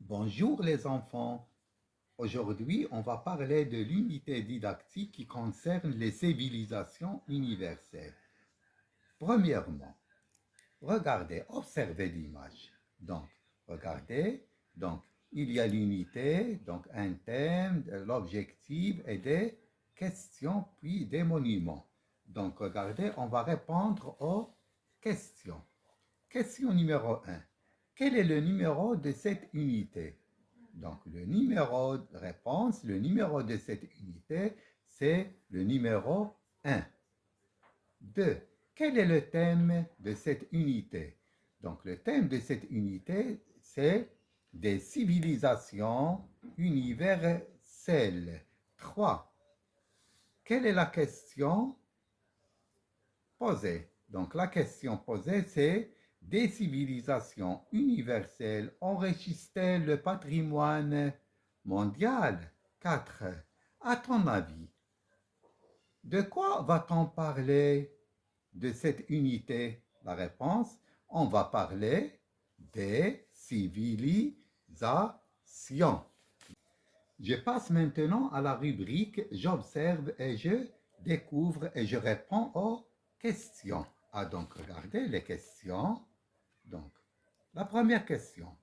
Bonjour les enfants. Aujourd'hui, on va parler de l'unité didactique qui concerne les civilisations universelles. Premièrement, regardez, observez l'image. Donc, regardez, donc, il y a l'unité, donc un thème, l'objectif et des questions, puis des monuments. Donc, regardez, on va répondre aux questions. Question numéro 1. Quel est le numéro de cette unité? Donc, le numéro de réponse, le numéro de cette unité, c'est le numéro 1. 2. Quel est le thème de cette unité? Donc, le thème de cette unité, c'est des civilisations universelles. 3. Quelle est la question posée? Donc, la question posée, c'est des civilisations universelles enrichissaient le patrimoine mondial. 4. À ton avis, de quoi va-t-on parler de cette unité? La réponse, on va parler des civilisations. Je passe maintenant à la rubrique « J'observe et je découvre et je réponds aux questions ». Ah, donc, regardez les questions. Donc, la première question.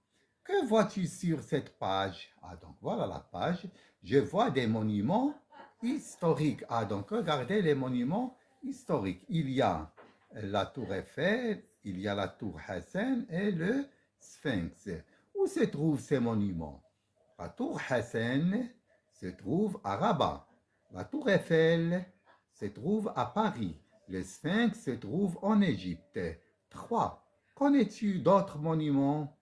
Que vois-tu sur cette page? Ah, donc, voilà la page. Je vois des monuments historiques. Ah, donc, regardez les monuments historiques. Il y a la tour Eiffel, il y a la tour Hassan et le Sphinx. Où se trouvent ces monuments? La tour Hassan se trouve à Rabat. La tour Eiffel se trouve à Paris. Le Sphinx se trouve en Égypte. 3. Connais-tu d'autres monuments?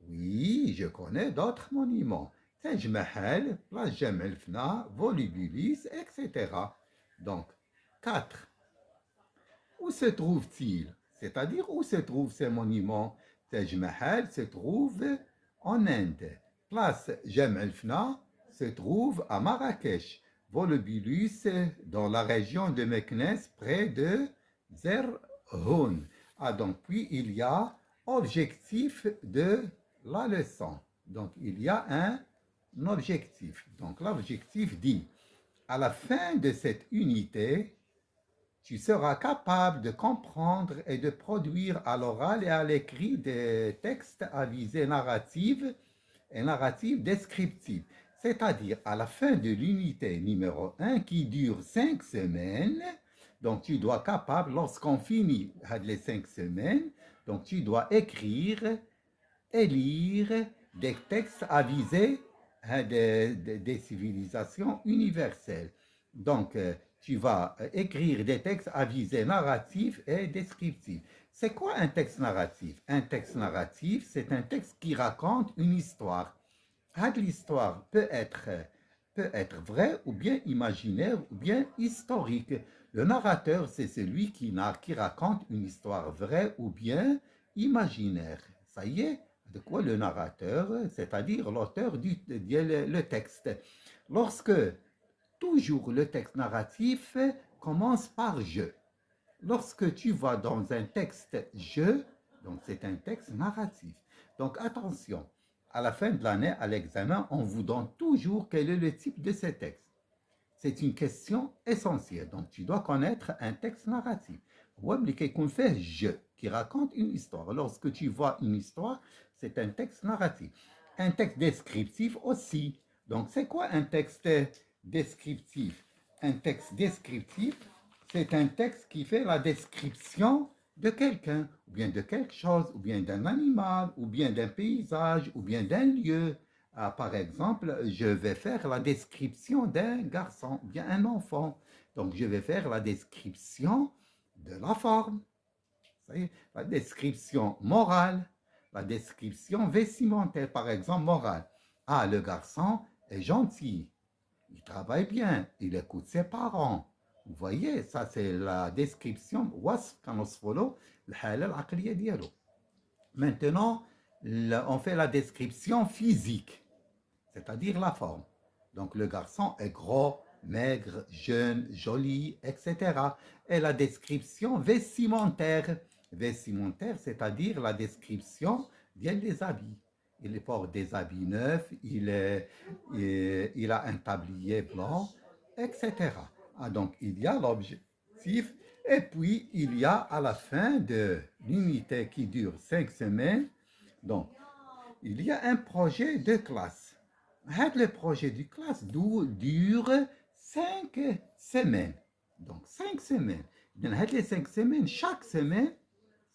Oui, je connais d'autres monuments. Taj Mahal, Place Jemaa el-Fna, Volubilis, etc. Donc, 4. Où se trouvent-ils? C'est-à-dire, où se trouvent ces monuments? Taj Mahal se trouve en Inde. Place Jemaa el-Fna se trouve à Marrakech. Volubilis dans la région de Meknès, près de Zerhoun. Ah, donc, puis il y a objectif de la leçon. Donc, il y a un objectif. Donc, l'objectif dit, à la fin de cette unité, tu seras capable de comprendre et de produire à l'oral et à l'écrit des textes à visée narrative et narrative descriptive. C'est-à-dire, à la fin de l'unité numéro 1 qui dure 5 semaines, donc tu dois capable, lorsqu'on finit les 5 semaines, donc tu dois écrire et lire des textes à viser des civilisations universelles. Donc, tu vas écrire des textes à visée narrative et descriptive. C'est quoi un texte narratif? Un texte narratif, c'est un texte qui raconte une histoire. L'histoire peut être vraie ou bien imaginaire ou bien historique. Le narrateur, c'est celui qui raconte une histoire vraie ou bien imaginaire. Ça y est, de quoi le narrateur, c'est-à-dire l'auteur le texte. Lorsque toujours le texte narratif commence par je. Lorsque tu vas dans un texte je, donc c'est un texte narratif. Donc attention, à la fin de l'année, à l'examen, on vous donne toujours quel est le type de ce texte. C'est une question essentielle. Donc tu dois connaître un texte narratif. qu'on fait je, qui raconte une histoire. Lorsque tu vois une histoire, c'est un texte narratif. Un texte descriptif aussi. Donc c'est quoi un texte descriptif? Un texte descriptif, c'est un texte qui fait la description de quelqu'un, ou bien de quelque chose, ou bien d'un animal, ou bien d'un paysage, ou bien d'un lieu. Ah, par exemple, je vais faire la description d'un garçon, ou bien un enfant. Donc, je vais faire la description de la forme, la description morale, la description vestimentaire, par exemple, morale. Ah, le garçon est gentil, il travaille bien, il écoute ses parents. Vous voyez, ça c'est la description. Maintenant, on fait la description physique, c'est-à-dire la forme. Donc le garçon est gros, maigre, jeune, joli, etc. Et la description vestimentaire. Vestimentaire, c'est-à-dire la description des habits. il porte des habits neufs, il a un tablier blanc, etc. Ah, donc, il y a l'objectif, et puis il y a à la fin de l'unité qui dure 5 semaines, donc, il y a un projet de classe. Le projet de classe dure 5 semaines. Donc, 5 semaines. Les 5 semaines, chaque semaine,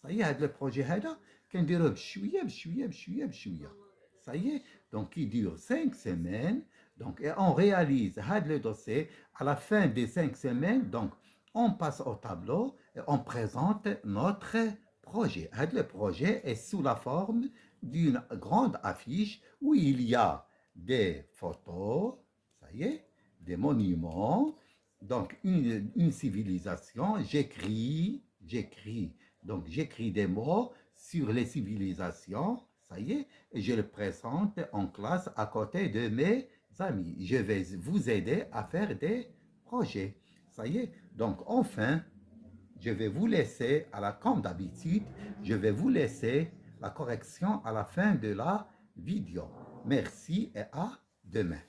ça y est, le projet هذا كنديروه بشويه بشويه بشويه بشويه. Ça y est, donc il dure 5 semaines. Donc, et on réalise le dossier à la fin des 5 semaines. Donc, on passe au tableau et on présente notre projet. Le projet est sous la forme d'une grande affiche où il y a des photos, ça y est, des monuments, donc une civilisation. Donc j'écris des mots sur les civilisations, ça y est, et je le présente en classe à côté de mes amis. Je vais vous aider à faire des projets, ça y est. Donc enfin, je vais vous laisser, comme d'habitude, je vais vous laisser la correction à la fin de la vidéo. Merci et à demain.